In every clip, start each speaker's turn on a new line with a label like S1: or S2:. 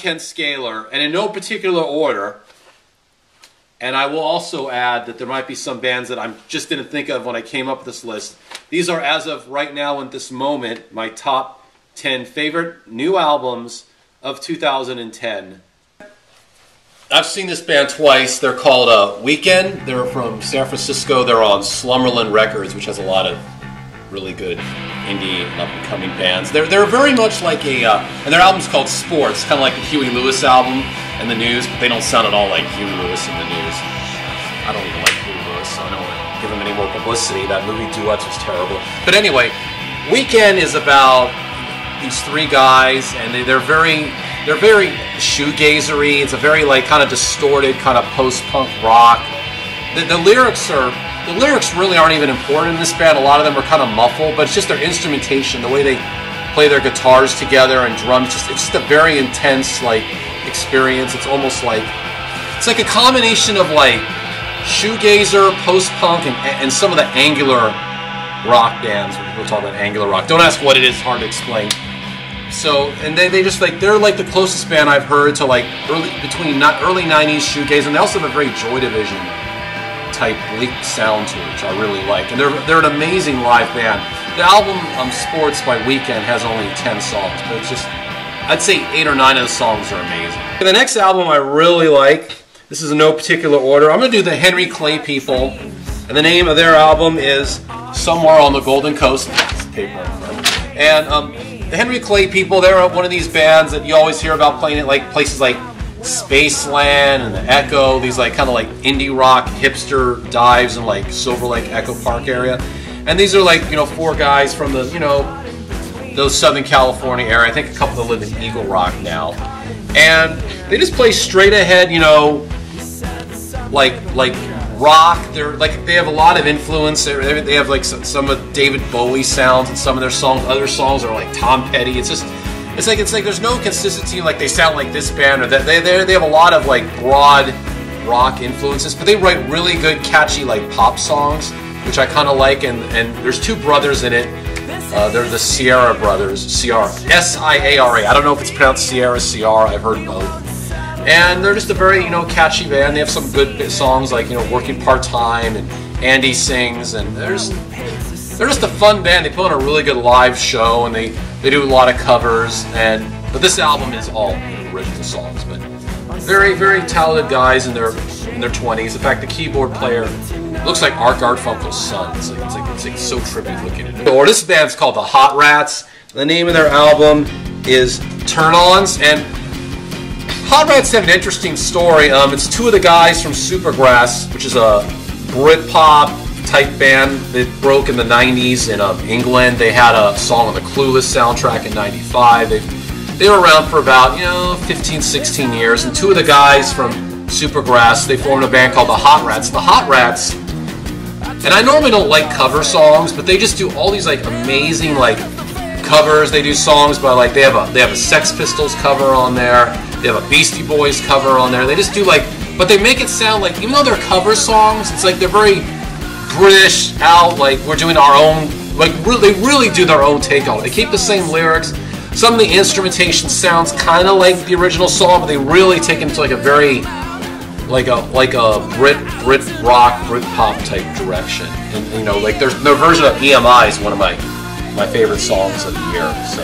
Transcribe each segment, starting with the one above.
S1: Ken Scalir, and in no particular order. And I will also add that there might be some bands that I just didn't think of when I came up with this list. These are, as of right now in this moment, my top 10 favorite new albums of 2010. I've seen this band twice. They're called Weekend. They're from San Francisco. They're on Slumberland Records, which has a lot of really good indie and up-and-coming bands. They're very much like a, and their album's called Sports, kind of like the Huey Lewis album and the News, but they don't sound at all like Huey Lewis and the News. I don't even like Huey Lewis, so I don't want to give him any more publicity. That movie Duets was terrible. But anyway, Weekend is about these three guys, and they're very shoegazery. It's a very like kind of distorted kind of post-punk rock. The lyrics really aren't even important in this band. A lot of them are kind of muffled, but it's just their instrumentation, the way they play their guitars together and drums. It's just a very intense like experience. It's almost like it's like a combination of like shoegazer, post-punk, and some of the angular rock bands. We'll talk about angular rock. Don't ask what it is; it's hard to explain. So, and they just like they're like the closest band I've heard to like early 90s shoegaze, and they also have a very Joy Division type bleak sound to it, which I really like. And they're an amazing live band. The album Sports by Weekend has only 10 songs, but it's just, I'd say 8 or 9 of the songs are amazing. The next album I really like, this is in no particular order, I'm going to do the Henry Clay People, and the name of their album is Somewhere on the Golden Coast. And the Henry Clay People, they're one of these bands that you always hear about playing at like places like Spaceland and the Echo, these like kind of like indie rock hipster dives in like Silver Lake Echo Park area. And these are like, you know, 4 guys from the, you know, those Southern California area. I think a couple that live in Eagle Rock now. And they just play straight ahead, you know, like rock. They're like, they have a lot of influence. They have like some of David Bowie sounds in some of their songs. Other songs are like Tom Petty. It's like there's no consistency. Like they sound like this band or that. They have a lot of like broad rock influences, but they write really good, catchy like pop songs, which I kind of like. And there's 2 brothers in it. They're the Sierra brothers. Sierra, S-I-A-R-A. I don't know if it's pronounced Sierra, Ciara. I've heard both. And they're just a very, you know, catchy band. They have some good songs like, you know, Working Part-Time and Andy Sings, and they're just a fun band. They put on a really good live show, and they do a lot of covers. But this album is all original songs. But very, very talented guys in their 20s. In fact, the keyboard player looks like Art Garfunkel's son. It's like so trippy looking. Or this band's called the Hot Rats. The name of their album is Turn-Ons, and Hot Rats have an interesting story. It's 2 of the guys from Supergrass, which is a Britpop type band that broke in the 90s in England. They had a song on the Clueless soundtrack in 95. They were around for about, you know, 15, 16 years. And 2 of the guys from Supergrass, they formed a band called the Hot Rats. The Hot Rats, and I normally don't like cover songs, but they just do all these like amazing like covers. They do songs by like they have a Sex Pistols cover on there. They have a Beastie Boys cover on there. They just do like, but they make it sound like, even though they're cover songs, it's like they're very British out, like we're doing our own, like they really do their own take on it. They keep the same lyrics. Some of the instrumentation sounds kind of like the original song, but they really take it into like a very, like a Brit rock, Brit pop type direction. And you know, like their version of EMI is one of my favorite songs of the year. So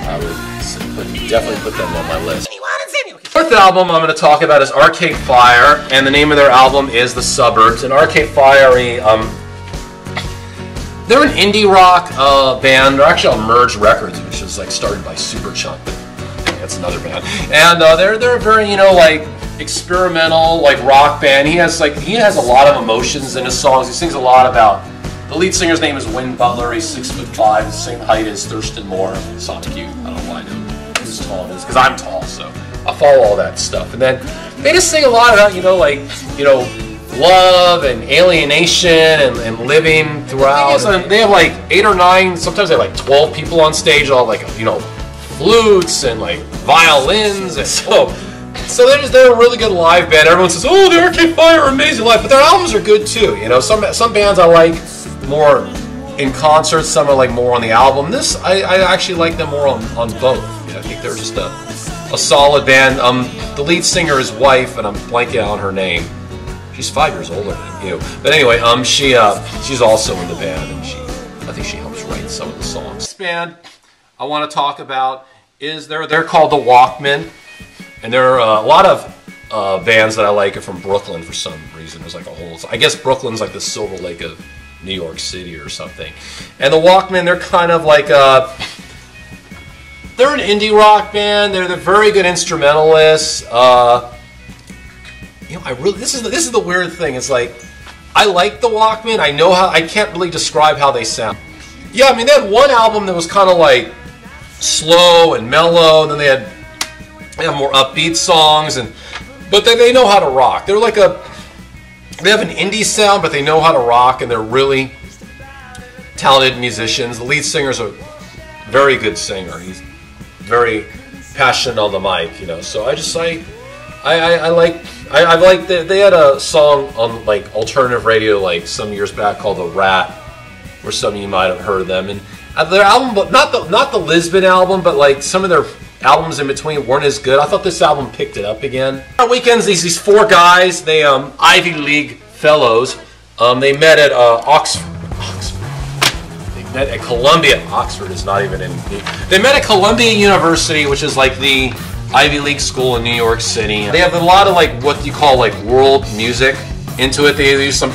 S1: I would definitely put them on my list. The 4th album I'm going to talk about is Arcade Fire, and the name of their album is The Suburbs. And Arcade Fire, they're an indie rock band. They're actually on Merge Records, which is like started by Superchunk, but that's another band. And they're a very, you know, like experimental like rock band. He has a lot of emotions in his songs. He sings a lot about. The lead singer's name is Win Butler. He's 6'5", the same height as Thurston Moore. Sonic Youth. I don't know why I know who's tall it is, because I'm tall, so I follow all that stuff. And then they just sing a lot about, you know, like, you know, love and alienation and living throughout. And they have like 8 or 9, sometimes they have like 12 people on stage, all like, you know, flutes and like violins. And so they're a really good live band. Everyone says, oh, the Arcade Fire are amazing live, but their albums are good too. You know, some bands I like more in concert, some are like more on the album. I actually like them more on both. You know, I think they're just a a solid band. The lead singer is wife, and I'm blanking on her name. She's 5 years older than you. But anyway, she's also in the band, and I think she helps write some of the songs. This band I want to talk about is they're called the Walkmen, and there are a lot of bands that I like are from Brooklyn for some reason. There's like a whole, I guess Brooklyn's like the Silver Lake of New York City or something. And the Walkmen, they're kind of like they're an indie rock band. They're very good instrumentalists. You know, this is the weird thing. It's like I like the Walkmen. I can't really describe how they sound. Yeah, I mean, they had one album that was kind of like slow and mellow, and then they have more upbeat songs, but they know how to rock. They have an indie sound, but they know how to rock, and they're really talented musicians. The lead singer's a very good singer. He's very passionate on the mic, you know. So I like they had a song on like alternative radio like some years back called The Rat, where some of you might have heard of them. And their album, but not the Lisbon album, but like some of their albums in between weren't as good. I thought this album picked it up again. On weekends, these four guys, they Ivy League fellows, they met at Oxford. They met at Columbia. Oxford is not even in. They met at Columbia University, which is like the Ivy League school in New York City. They have a lot of like what you call like world music into it. They use some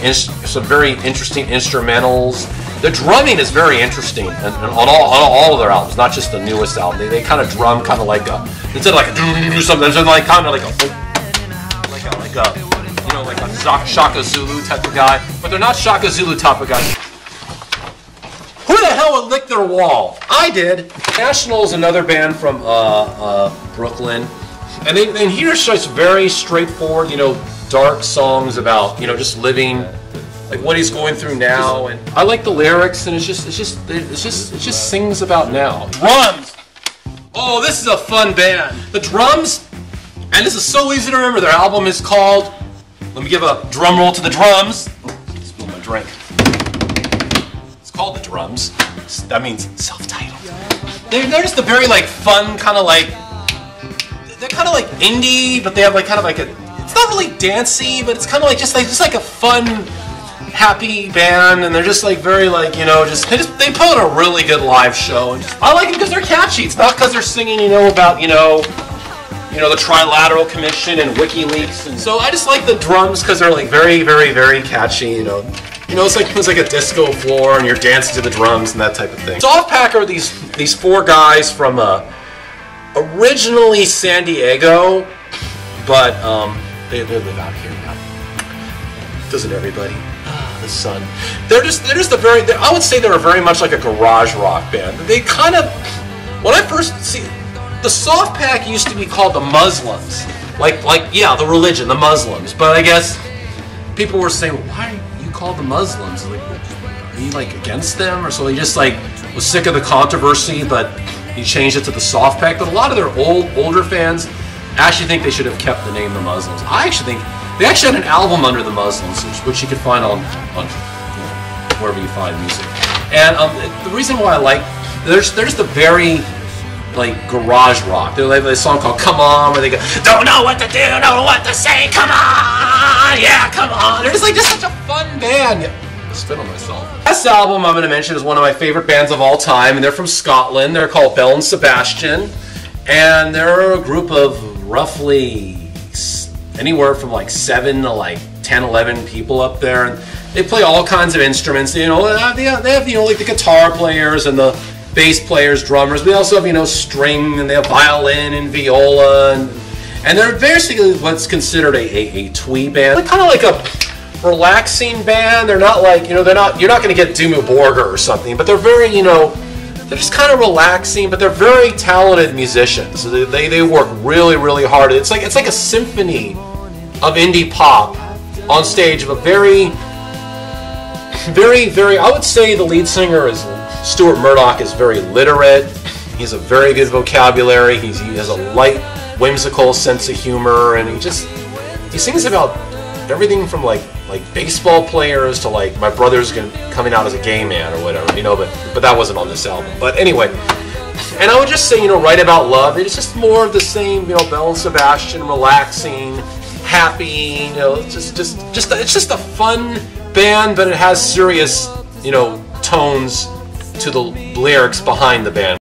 S1: very interesting instrumentals. The drumming is very interesting and on all of their albums, not just the newest album. They kind of drum kind of like instead of like a something, they're like kind of like a you know, like a Shaka Zulu type of guy, but they're not Shaka Zulu type of guys. Who the hell would lick their wall? I did. National is another band from Brooklyn, and here's just very straightforward, you know, dark songs about, you know, just living, like what he's going through now. And I like the lyrics, and it just sings about now. Drums. Oh, this is a fun band. The Drums, and this is so easy to remember. Their album is called. Let me give a drum roll to the Drums. Spill my drink. Called the Drums. That means self-titled. They're just a very like fun kind of like, they're kind of like indie, but they have like kind of like a, it's not really dancey, but it's kind of like just like a fun, happy band, and they're just like very like, you know, they put on a really good live show, and I like them because they're catchy. It's not because they're singing, you know, about you know the Trilateral Commission and WikiLeaks, and so I just like the Drums because they're like very, very, very catchy, you know. You know, it's like a disco floor, and you're dancing to the drums and that type of thing. Softpack are these four guys from originally San Diego, but they live out here now. Doesn't everybody? The sun. They're just I would say they're very much like a garage rock band. They kind of, when I first see the Softpack used to be called the Muslims, like yeah, the religion, the Muslims. But I guess people were saying, well, why called the Muslims? Like, are you like against them, or so he just like was sick of the controversy, but he changed it to the Softpack. But a lot of their older fans actually think they should have kept the name the Muslims. I actually think they actually had an album under the Muslims, which you could find on you know, wherever you find music. And the reason why I like, they're just a very like garage rock. They have a song called "Come On," where they go, "Don't know what to do, don't know what to say, come on, yeah, come on." They're just such a fun band. I spit on myself. This album I'm going to mention is one of my favorite bands of all time, and they're from Scotland. They're called Belle and Sebastian, and they're a group of roughly anywhere from like 7 to like 10, 11 people up there, and they play all kinds of instruments. You know, they have you know, like the guitar players and the bass players, drummers. We also have, you know, string, and they have violin and viola, and they're basically what's considered a twee band. They're kind of like a relaxing band. They're not like, you know, you're not going to get Dimmu Borgir or something, but they're very, you know, they're just kind of relaxing, but they're very talented musicians. So they work really, really hard. It's like a symphony of indie pop on stage of a very, very, very, I would say the lead singer is Stuart Murdoch is very literate. He has a very good vocabulary. He has a light, whimsical sense of humor, and he sings about everything from like baseball players to like my brother's coming out as a gay man or whatever, you know. But that wasn't on this album. But anyway, And I would just say, you know, Write About Love, it's just more of the same, you know, Belle and Sebastian, relaxing, happy, you know, it's just a fun band, but it has serious, you know, tones to the lyrics behind the band.